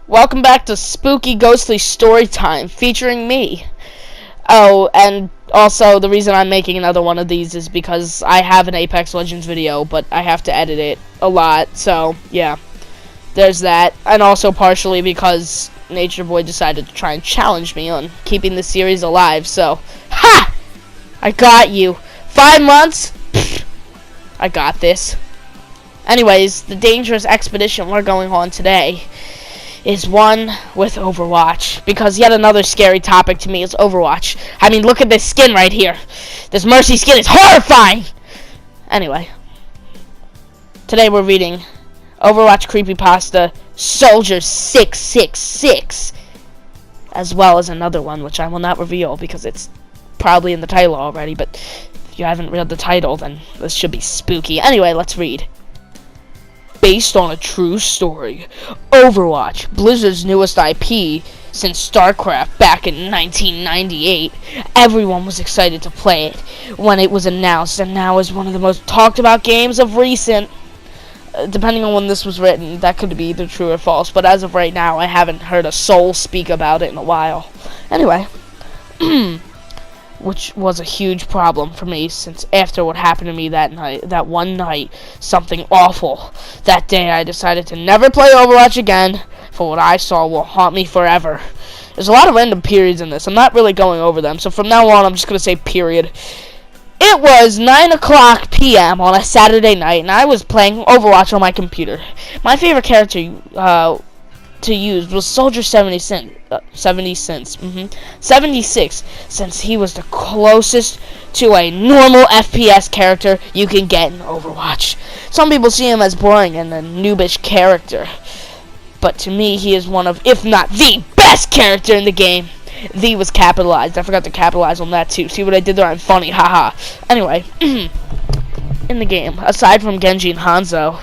Welcome back to Spooky Ghostly Storytime, featuring me. Oh, and also the reason I'm making another one of these is because I have an Apex Legends video, but I have to edit it a lot, so yeah. There's that, and also partially because Nature Boy decided to try and challenge me on keeping the series alive, so ha! I got you. 5 months? Pfft, I got this. Anyways, the dangerous expedition we're going on today is one with Overwatch, because yet another scary topic to me is Overwatch. I mean, look at this skin right here. This Mercy skin is horrifying! Anyway, today we're reading Overwatch creepypasta Soldier 666, as well as another one which I will not reveal because it's probably in the title already, but if you haven't read the title, then this should be spooky. Anyway, let's read. Based on a true story, Overwatch, Blizzard's newest IP since StarCraft back in 1998, everyone was excited to play it when it was announced, and now is one of the most talked about games of recent. Depending on when this was written, that could be either true or false, but as of right now, I haven't heard a soul speak about it in a while. Anyway, which was a huge problem for me, since after what happened to me that one night, something awful. That day I decided to never play Overwatch again, for what I saw will haunt me forever. There's a lot of random periods in this. I'm not really going over them, so from now on I'm just going to say period. It was 9:00 p.m. on a Saturday night, and I was playing Overwatch on my computer. My favorite character to use was Soldier 76, since he was the closest to a normal FPS character you can get in Overwatch. Some people see him as boring and a noobish character, but to me he is one of, if not the best character in the game. The was capitalized. I forgot to capitalize on that too. See what I did there? I'm funny, haha. Anyway, in the game, aside from Genji and Hanzo,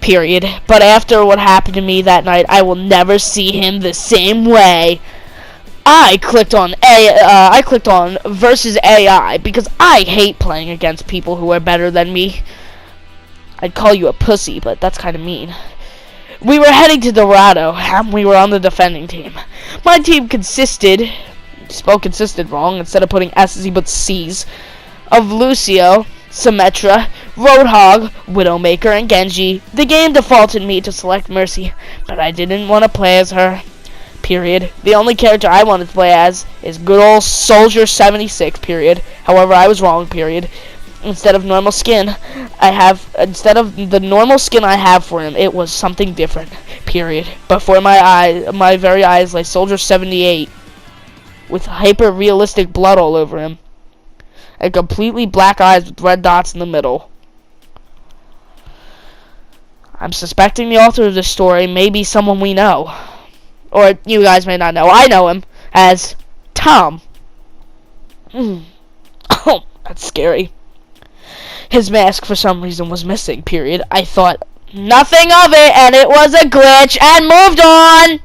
period. But after what happened to me that night, I will never see him the same way. I clicked on versus AI because I hate playing against people who are better than me. I'd call you a pussy, but that's kind of mean. We were heading to Dorado, and we were on the defending team. My team consisted wrong, instead of putting S's, he put C's, of Lucio, Symmetra, Roadhog, Widowmaker, and Genji. The game defaulted me to select Mercy, but I didn't want to play as her. Period. The only character I wanted to play as is good old Soldier 76. Period. However, I was wrong. Period. Instead of the normal skin I have for him, it was something different. Period. Before my very eyes lay Soldier 78 with hyper-realistic blood all over him and completely black eyes with red dots in the middle. I'm suspecting the author of this story may be someone we know, or you guys may not know. I know him as Tom. Oh, that's scary. His mask, for some reason, was missing, period. I thought nothing of it, and it was a glitch, and moved on!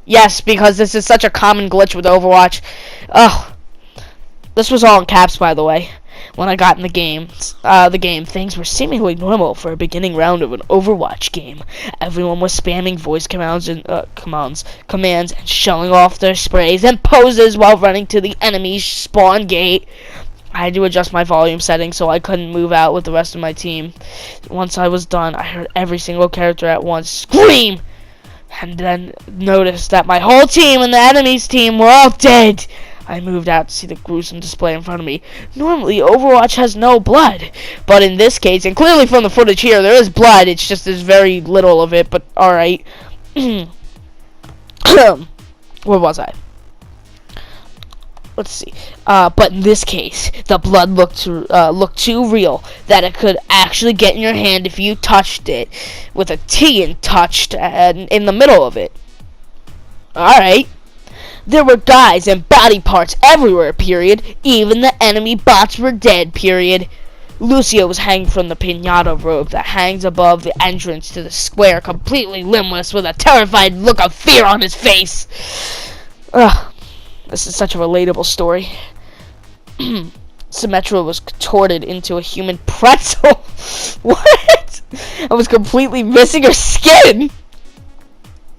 Yes, because this is such a common glitch with Overwatch. Ugh. This was all in caps, by the way. When I got in the game, things were seemingly normal for a beginning round of an Overwatch game. Everyone was spamming voice commands and showing off their sprays and poses while running to the enemy's spawn gate. I had to adjust my volume settings so I couldn't move out with the rest of my team. Once I was done, I heard every single character at once scream, and then noticed that my whole team and the enemy's team were all dead. I moved out to see the gruesome display in front of me. Normally, Overwatch has no blood, but in this case, and clearly from the footage here, there is blood. It's just there's very little of it, but alright. Where was I? Let's see. But in this case, the blood looked too real that it could actually get in your hand if you touched it with a T and touched in the middle of it. Alright. There were guys and body parts everywhere, period. Even the enemy bots were dead, period. Lucio was hanging from the piñata rope that hangs above the entrance to the square, completely limbless with a terrified look of fear on his face. Ugh. This is such a relatable story. Symmetra was contorted into a human pretzel. What? I was completely missing her skin.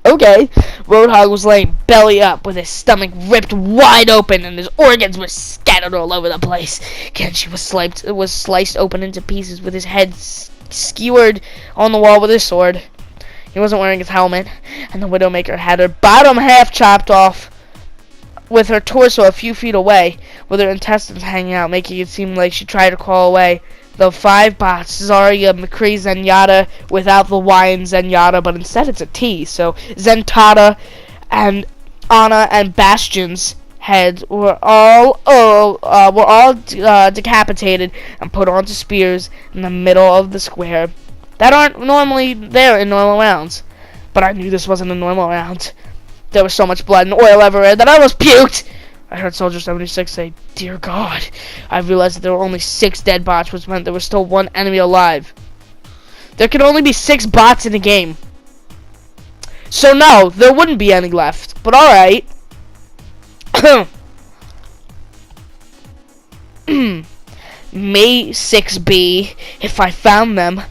Okay. Roadhog was laying belly up with his stomach ripped wide open and his organs were scattered all over the place. Kenshi was sliced open into pieces with his head skewered on the wall with his sword. He wasn't wearing his helmet, and the Widowmaker had her bottom half chopped off with her torso a few feet away, with her intestines hanging out, making it seem like she tried to crawl away. The 5 bots, Zarya, McCree, Zenyatta, without the Y in Zenyatta, but instead it's a T. So Zenyatta and Ana and Bastion's heads were all decapitated and put onto spears in the middle of the square that aren't normally there in normal rounds. But I knew this wasn't a normal round. There was so much blood and oil everywhere that I almost puked. I heard Soldier 76 say, "Dear God." I realized that there were only 6 dead bots, which meant there was still 1 enemy alive. There could only be 6 bots in the game. So no, there wouldn't be any left. But alright. May 6B, if I found them,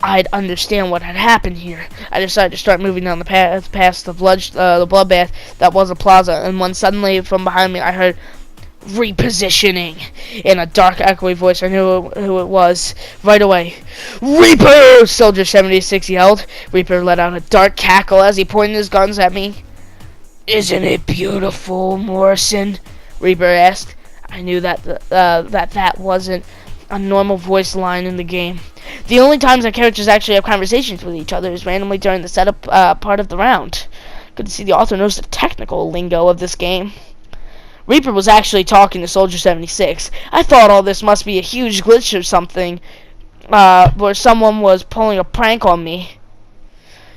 I'd understand what had happened here. I decided to start moving down the path past the bloodbath that was a plaza, and when suddenly from behind me I heard repositioning in a dark, echoey voice. I knew who it was right away. "Reaper!" Soldier 76 yelled. Reaper let out a dark cackle as he pointed his guns at me. "Isn't it beautiful, Morrison?" Reaper asked. I knew that that wasn't a normal voice line in the game. The only times our characters actually have conversations with each other is randomly during the setup part of the round. Good to see the author knows the technical lingo of this game. Reaper was actually talking to Soldier 76. I thought all this must be a huge glitch or something, where someone was pulling a prank on me.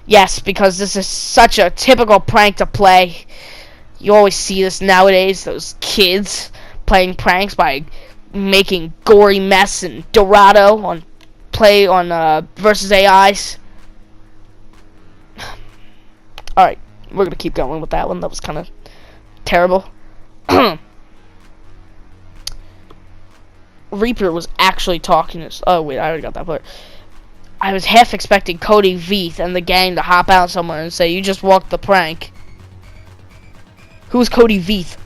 Yes, because this is such a typical prank to play. You always see this nowadays, those kids playing pranks by making gory mess and Dorado on versus AIs. Alright, we're gonna keep going with that one. That was kind of terrible. Reaper was actually talking to us. Oh wait, I already got that part. I was half expecting Cody Veith and the gang to hop out somewhere and say, "You just walked the prank." Who's Cody Veith?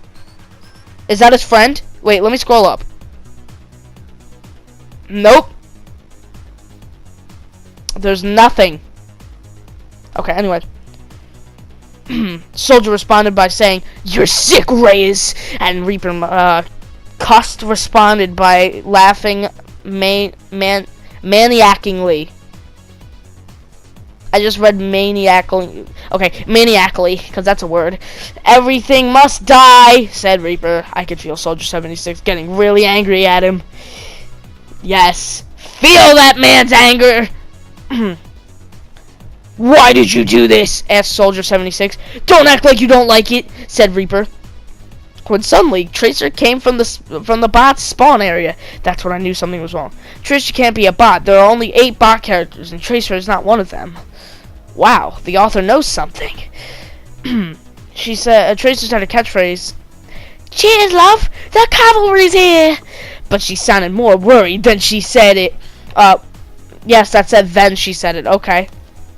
Is that his friend? Wait, let me scroll up. Nope. There's nothing. Okay, anyway. Soldier responded by saying, "You're sick, Reyes." And Reaper cussed responded by laughing maniacally. I just read maniacally. Okay, maniacally, because that's a word. "Everything must die," said Reaper. I could feel Soldier 76 getting really angry at him. Yes, feel that man's anger. "Why did you do this?" asked Soldier 76. "Don't act like you don't like it," said Reaper. When suddenly, Tracer came from the bot's spawn area. That's when I knew something was wrong. Tracer can't be a bot. There are only 8 bot characters, and Tracer is not one of them. Wow, the author knows something. She said, Tracer said a catchphrase. "Cheers, love! The cavalry's here!" But she sounded more worried than she said it. Yes, that said then she said it. Okay.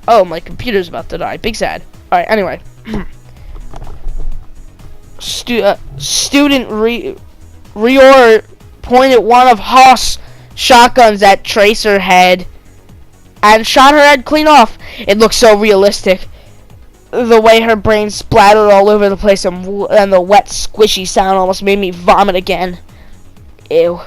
Oh, my computer's about to die. Big sad. Alright, anyway. Student Rior pointed one of Haas' shotguns at Tracer head and shot her head clean off. It looked so realistic. The way her brain splattered all over the place and the wet, squishy sound almost made me vomit again. Ew.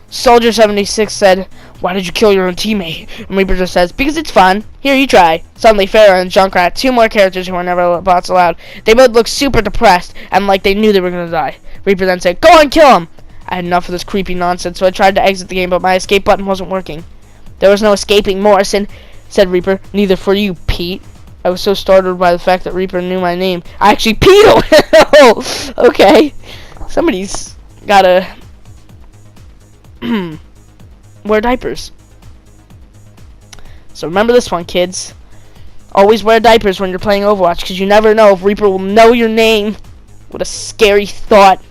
Soldier 76 said, "Why did you kill your own teammate?" And Reaper just says, "Because it's fun. Here, you try." Suddenly, Farrah and Junkrat, 2 more characters who were never bots allowed, they both looked super depressed and like they knew they were gonna die. Reaper then said, "Go on, kill him." I had enough of this creepy nonsense, so I tried to exit the game, but my escape button wasn't working. "There was no escaping, Morrison," said Reaper. "Neither for you, Pete." I was so startled by the fact that Reaper knew my name. I actually peed him! Okay. Somebody's gotta wear diapers. So remember this one, kids. Always wear diapers when you're playing Overwatch, because you never know if Reaper will know your name. What a scary thought.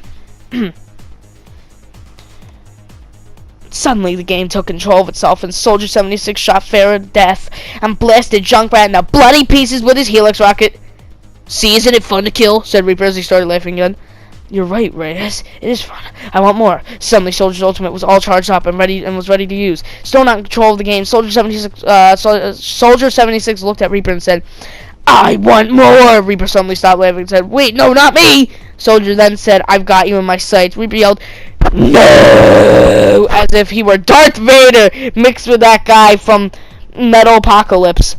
Suddenly, the game took control of itself, and Soldier 76 shot Farrah to death and blasted Junkrat into bloody pieces with his Helix rocket. "See, isn't it fun to kill?" said Reaper as he started laughing again. "You're right, Reyes. It is fun. I want more." Suddenly, Soldier's ultimate was all charged up and was ready to use. Still not in control of the game, Soldier 76 looked at Reaper and said, "I want more!" Reaper suddenly stopped laughing and said, "Wait, no, not me!" Soldier then said, "I've got you in my sights." Reaper yelled, "No!" as if he were Darth Vader mixed with that guy from Metal Apocalypse.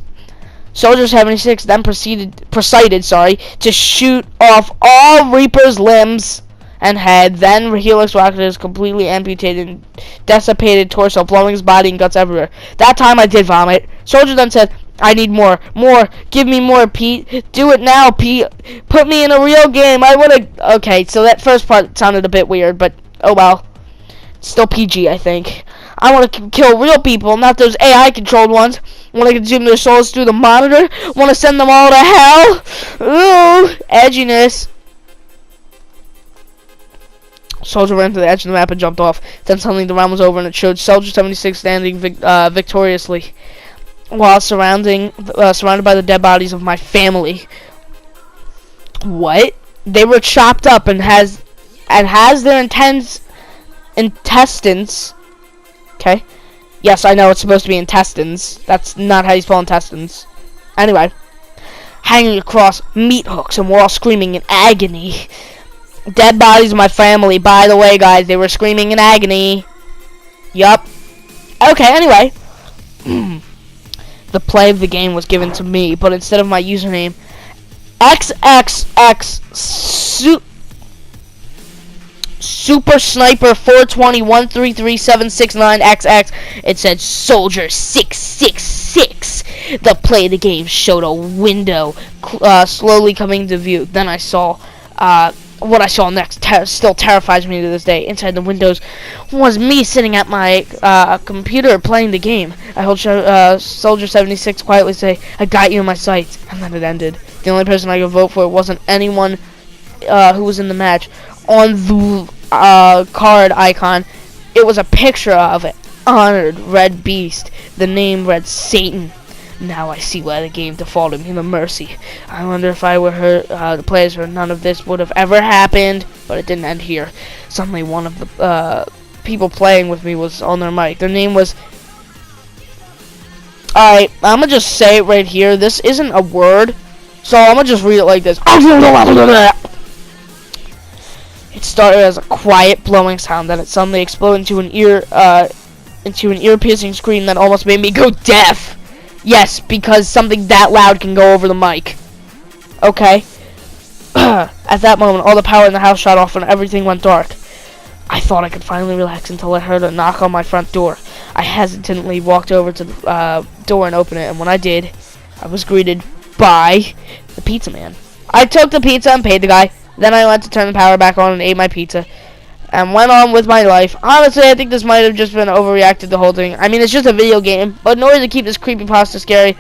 Soldier 76 then proceeded to shoot off all Reaper's limbs and head. Then Helix rocketed his completely amputated and desiccated torso, blowing his body and guts everywhere. That time I did vomit. Soldier then said, "I need more. More. Give me more, Pete. Do it now, Pete. Put me in a real game. I want to..." Okay, so that first part sounded a bit weird, but oh well. Still PG, I think. "I want to kill real people, not those AI-controlled ones. Want to consume their souls through the monitor. Want to send them all to hell. Ooh, edginess." Soldier ran to the edge of the map and jumped off. Then suddenly the round was over and it showed Soldier 76 standing victoriously while surrounded by the dead bodies of my family. What? They were chopped up and has their intestines. Okay. Yes, I know it's supposed to be intestines. That's not how you spell intestines. Anyway, hanging across meat hooks, and we're all screaming in agony. Dead bodies of my family. By the way, guys, they were screaming in agony. Yup. Okay, anyway. The play of the game was given to me, but instead of my username, XXX Super Sniper 420133769XX, it said Soldier 666. The play of the game showed a window slowly coming to view. Then I saw what I saw next still terrifies me to this day. Inside the windows was me sitting at my computer playing the game. I heard Soldier 76 quietly say, "I got you in my sights," and then it ended. The only person I could vote for wasn't anyone who was in the match. On the card icon, it was a picture of an honored red beast. The name read Satan. Now I see why the game defaulted me the mercy. I wonder if I were the players or none of this would have ever happened. But it didn't end here. Suddenly one of the people playing with me was on their mic. Their name was... Alright, I'm gonna just say it right here. This isn't a word, so I'm gonna just read it like this. It started as a quiet blowing sound, then it suddenly exploded into an ear-piercing scream that almost made me go deaf. Yes, because something that loud can go over the mic. Okay. At that moment, all the power in the house shut off and everything went dark. I thought I could finally relax until I heard a knock on my front door. I hesitantly walked over to the door and opened it, and when I did, I was greeted by the pizza man. I took the pizza and paid the guy. Then I went to turn the power back on and ate my pizza and went on with my life. Honestly, I think this might have just been overreacted, the whole thing. I mean, it's just a video game, but in order to keep this creepypasta scary,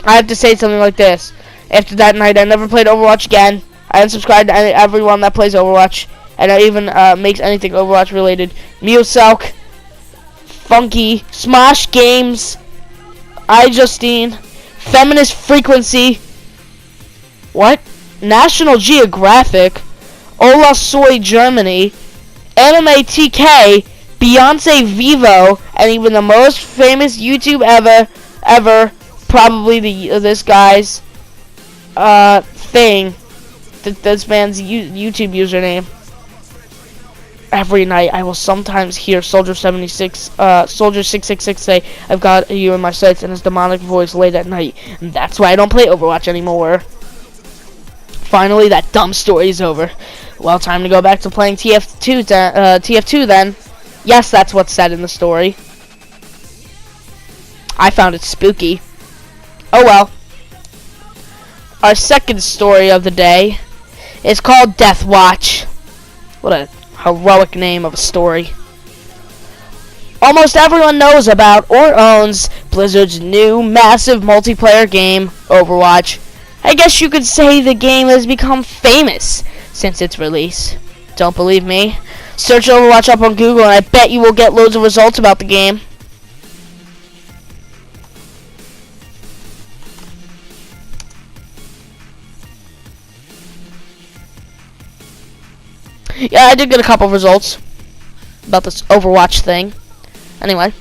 I have to say something like this. After that night, I never played Overwatch again. I unsubscribed to everyone that plays Overwatch, and I even makes anything Overwatch related. Muselk, Funky, Smosh Games, iJustine, Feminist Frequency, what? National Geographic, Ola Soy Germany, Anime TK, Beyonce Vivo, and even the most famous YouTube ever, probably this guy's thing, this man's YouTube username. Every night I will sometimes hear Soldier 666 say, "I've got you in my sights," in his demonic voice late at night, and that's why I don't play Overwatch anymore. Finally, that dumb story is over. Well, time to go back to playing TF2 then. Yes, that's what's said in the story. I found it spooky. Oh well. Our second story of the day is called Deathwatch. What a heroic name of a story. Almost everyone knows about or owns Blizzard's new massive multiplayer game, Overwatch. I guess you could say the game has become famous since its release. Don't believe me? Search Overwatch up on Google, and I bet you will get loads of results about the game. Yeah, I did get a couple of results about this Overwatch thing. Anyway.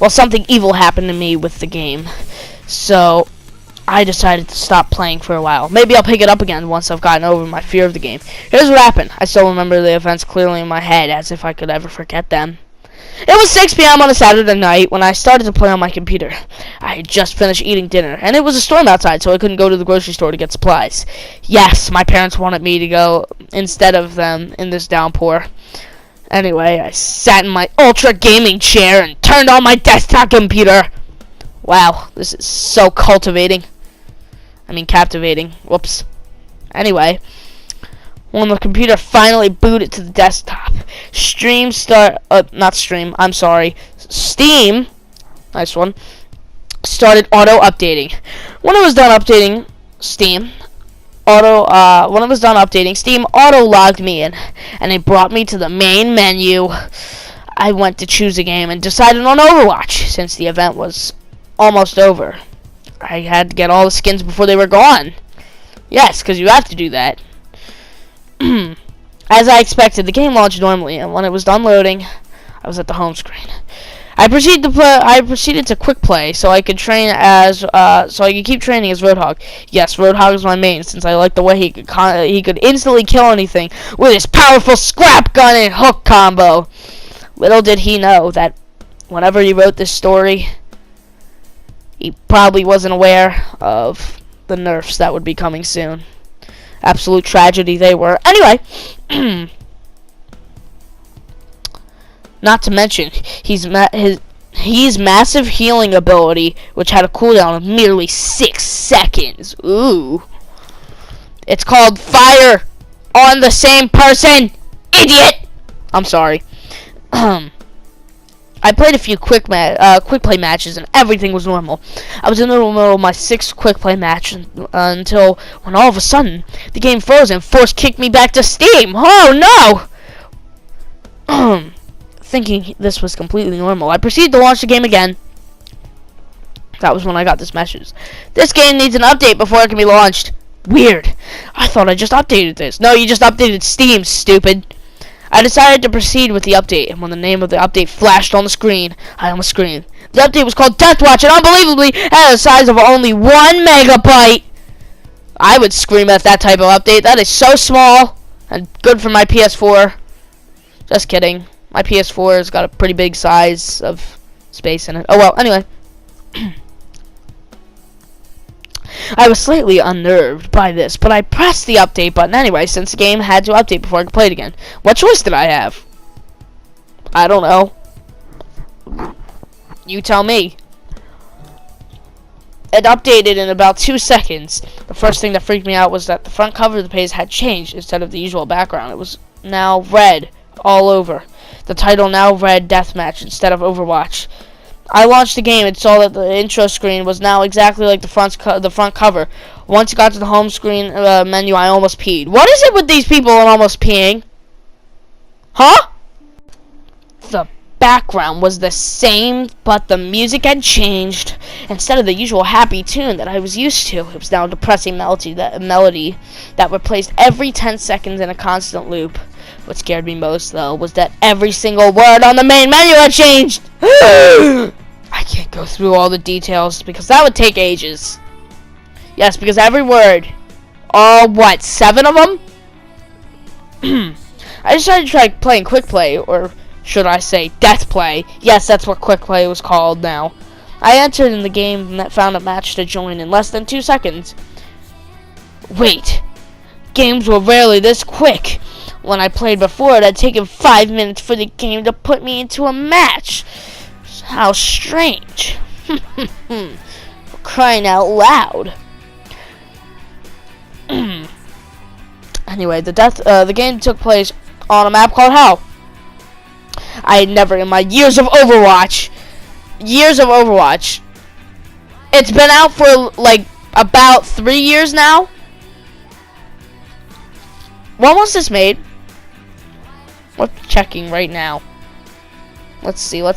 Well, something evil happened to me with the game. So, I decided to stop playing for a while. Maybe I'll pick it up again once I've gotten over my fear of the game. Here's what happened. I still remember the events clearly in my head, as if I could ever forget them. It was 6 p.m. on a Saturday night when I started to play on my computer. I had just finished eating dinner, and it was a storm outside, so I couldn't go to the grocery store to get supplies. Yes, my parents wanted me to go instead of them in this downpour. Anyway, I sat in my ultra gaming chair and turned on my desktop computer. Wow, this is so captivating. Whoops. Anyway, when the computer finally booted to the desktop, Steam, nice one, started auto-updating. When it was done updating, Steam auto-logged me in, and it brought me to the main menu. I went to choose a game and decided on Overwatch, since the event was almost over. I had to get all the skins before they were gone. Yes, because you have to do that. As I expected, the game launched normally, and when it was done loading, I was at the home screen. I proceeded to quick play so I could keep training as Roadhog. Yes, Roadhog is my main, since I like the way he could instantly kill anything with his powerful scrap gun and hook combo. Little did he know that whenever he wrote this story, he probably wasn't aware of the nerfs that would be coming soon. Absolute tragedy they were. Anyway, not to mention his massive healing ability, which had a cooldown of merely 6 seconds. Ooh. It's called fire on the same person, idiot! I'm sorry. I played a few quick play matches, and everything was normal. I was in the middle of my 6th quick play match until when all of a sudden the game froze and kicked me back to Steam. Oh no! Thinking this was completely normal, I proceeded to launch the game again. That was when I got this message. This game needs an update before it can be launched. Weird. I thought I just updated this. No, you just updated Steam, stupid. I decided to proceed with the update, and when the name of the update flashed on the screen, I almost screamed. The update was called Deathwatch, and unbelievably had a size of only 1 megabyte. I would scream at that type of update. That is so small and good for my PS4. Just kidding. My PS4 has got a pretty big size of space in it. Oh well, anyway. I was slightly unnerved by this, but I pressed the update button anyway, since the game had to update before I could play it again. What choice did I have? I don't know. You tell me. It updated in about 2 seconds. The first thing that freaked me out was that the front cover of the page had changed. Instead of the usual background, it was now red all over. The title now read Deathmatch instead of Overwatch. I launched the game and saw that the intro screen was now exactly like the front cover. Once it got to the home screen menu, I almost peed. What is it with these people and almost peeing? Huh? The background was the same, but the music had changed. Instead of the usual happy tune that I was used to, it was now a depressing melody that replaced every 10 seconds in a constant loop. What scared me most, though, was that every single word on the main menu had changed. I can't go through all the details because that would take ages. Yes, because every word, all what, 7 of them? I decided to try playing quick play, or should I say death play. Yes, that's what quick play was called now. I entered in the game and found a match to join in less than 2 seconds. Wait, games were rarely this quick. When I played before, it had taken 5 minutes for the game to put me into a match. How strange. For crying out loud. Anyway, the game took place on a map called Hell. I had never in my years of Overwatch, it's been out for like about 3 years now. When was this made? We're checking right now. Let's see. Nowhere,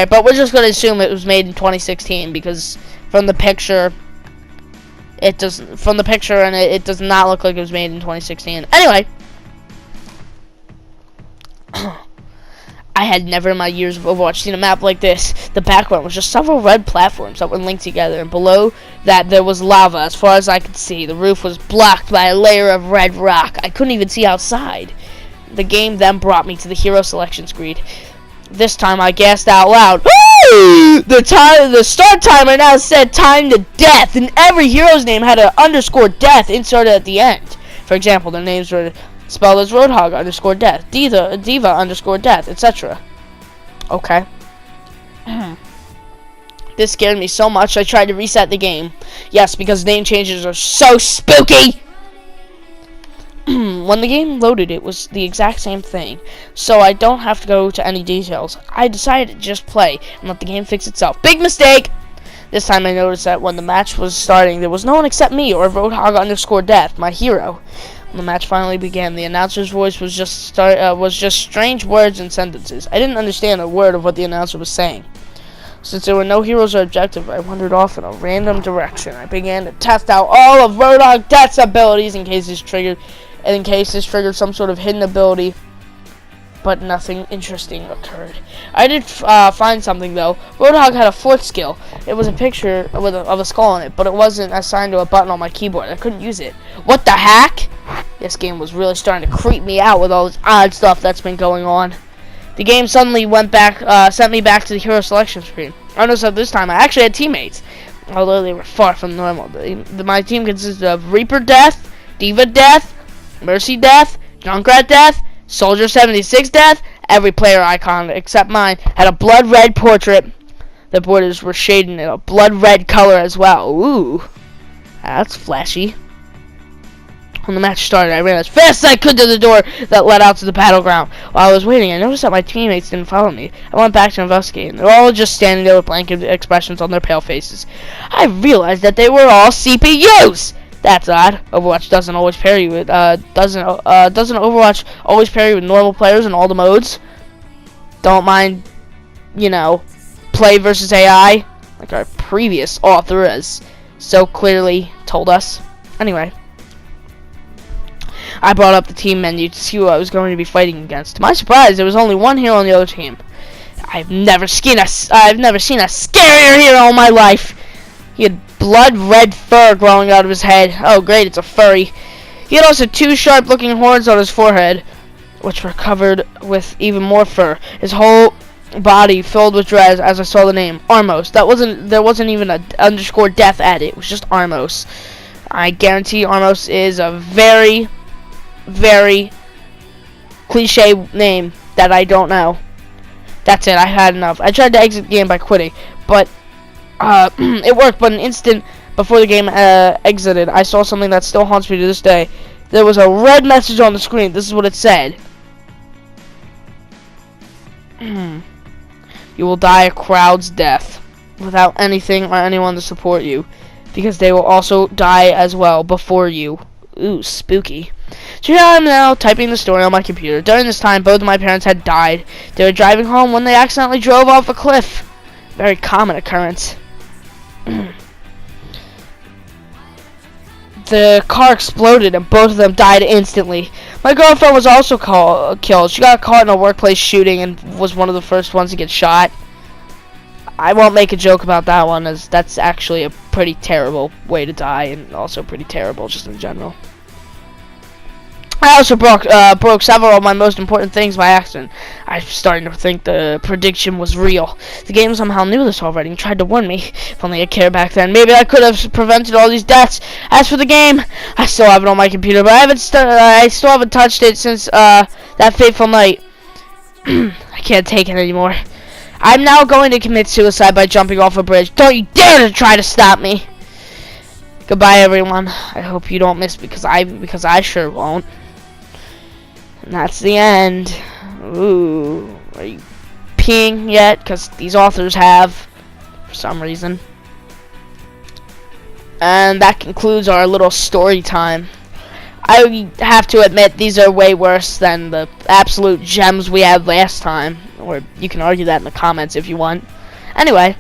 but we're just gonna assume it was made in 2016 because from the picture, it does not look like it was made in 2016. Anyway, I had never in my years of Overwatch seen a map like this. The background was just several red platforms that were linked together, and below that there was lava as far as I could see. The roof was blocked by a layer of red rock. I couldn't even see outside. The game then brought me to the hero selection screen. This time I gasped out loud. The start timer now said time to death, and every hero's name had an underscore death inserted at the end. For example, their names were spelled as Roadhog underscore death, Diva underscore death, etc. Okay. This scared me so much I tried to reset the game. Yes, because name changes are so spooky! When the game loaded, it was the exact same thing, so I don't have to go to any details. I decided to just play and let the game fix itself. Big mistake! This time I noticed that when the match was starting, there was no one except me or Roadhog underscore death, my hero. When the match finally began, the announcer's voice was just strange words and sentences. I didn't understand a word of what the announcer was saying. Since there were no heroes or objectives, I wandered off in a random direction. I began to test out all of Roadhog Death's abilities in case this triggered some sort of hidden ability, but nothing interesting occurred. I did find something though. Roadhog had a fourth skill. It was a picture of a skull on it, but it wasn't assigned to a button on my keyboard. I couldn't use it. What the heck? This game was really starting to creep me out with all this odd stuff that's been going on. The game suddenly sent me back to the hero selection screen. I noticed that this time I actually had teammates, although they were far from normal. My team consisted of Reaper Death, Diva Death, Mercy Death, Junkrat Death, Soldier 76 Death. Every player icon except mine had a blood red portrait. The borders were shaded in a blood red color as well. Ooh, that's flashy. When the match started, I ran as fast as I could to the door that led out to the battleground. While I was waiting, I noticed that my teammates didn't follow me. I went back to investigate, and they were all just standing there with blank expressions on their pale faces. I realized that they were all CPUs! That's odd. Overwatch doesn't always pair you with doesn't Overwatch always pair you with normal players in all the modes? Don't mind, play versus AI, like our previous author has so clearly told us. Anyway, I brought up the team menu to see who I was going to be fighting against. To my surprise, there was only one hero on the other team. I've never seen a scarier hero in my life. He had blood red fur growing out of his head. Oh great, it's a furry. He had also two sharp looking horns on his forehead, which were covered with even more fur. His whole body filled with dreads as I saw the name Armos. There wasn't even an underscore death at it. It was just Armos. I guarantee Armos is a very, very cliche name that I don't know. That's it, I had enough. I tried to exit the game by quitting, but it worked. But an instant before the game exited, I saw something that still haunts me to this day. There was a red message on the screen. This is what it said. You will die a crowd's death without anything or anyone to support you, because they will also die as well before you. Ooh, spooky. So here I am now, typing the story on my computer. During this time, both of my parents had died. They were driving home when they accidentally drove off a cliff. Very common occurrence. The car exploded and both of them died instantly. My girlfriend was also killed. She got caught in a workplace shooting and was one of the first ones to get shot. I won't make a joke about that one, as that's actually a pretty terrible way to die, and also pretty terrible just in general. I also broke several of my most important things by accident. I'm starting to think the prediction was real. The game somehow knew this already and tried to warn me. If only I cared back then, maybe I could have prevented all these deaths. As for the game, I still have it on my computer, but I still haven't touched it since that fateful night. I can't take it anymore. I'm now going to commit suicide by jumping off a bridge. Don't you dare to try to stop me. Goodbye, everyone. I hope you don't miss because I sure won't. And that's the end. Ooh, are you peeing yet? Because these authors have, for some reason. And that concludes our little story time. I have to admit, these are way worse than the absolute gems we had last time. Or you can argue that in the comments if you want. Anyway,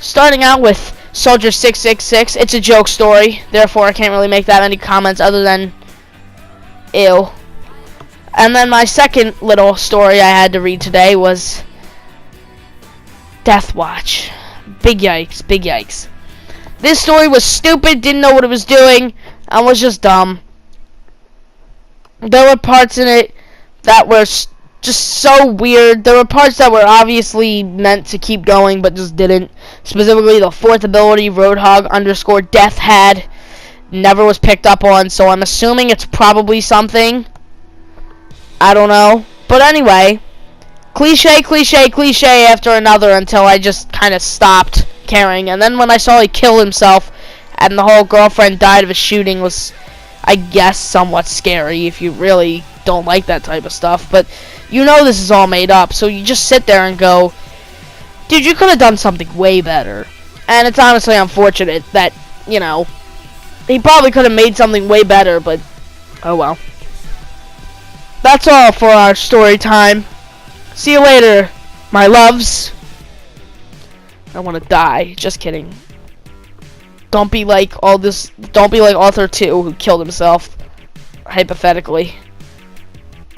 starting out with Soldier 666. It's a joke story, therefore I can't really make that many comments other than ew. And then my second little story I had to read today was Deathwatch. Big yikes, big yikes. This story was stupid, didn't know what it was doing, and was just dumb. There were parts in it that were just so weird. There were parts that were obviously meant to keep going, but just didn't. Specifically, the fourth ability, Roadhog _ Death had, never was picked up on, so I'm assuming it's probably something. I don't know. But anyway, cliche, cliche, cliche after another until I just kind of stopped caring. And then when I saw he kill himself and the whole girlfriend died of a shooting was, I guess, somewhat scary if you really don't like that type of stuff. But you know this is all made up, so you just sit there and go, dude, you could have done something way better. And it's honestly unfortunate that, you know, he probably could have made something way better, but oh well. That's all for our story time. See you later, my loves. I want to die. Just kidding. Don't be like Author 2 who killed himself, hypothetically.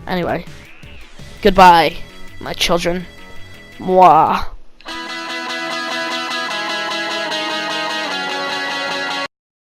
Anyway, goodbye, my children. Mwah.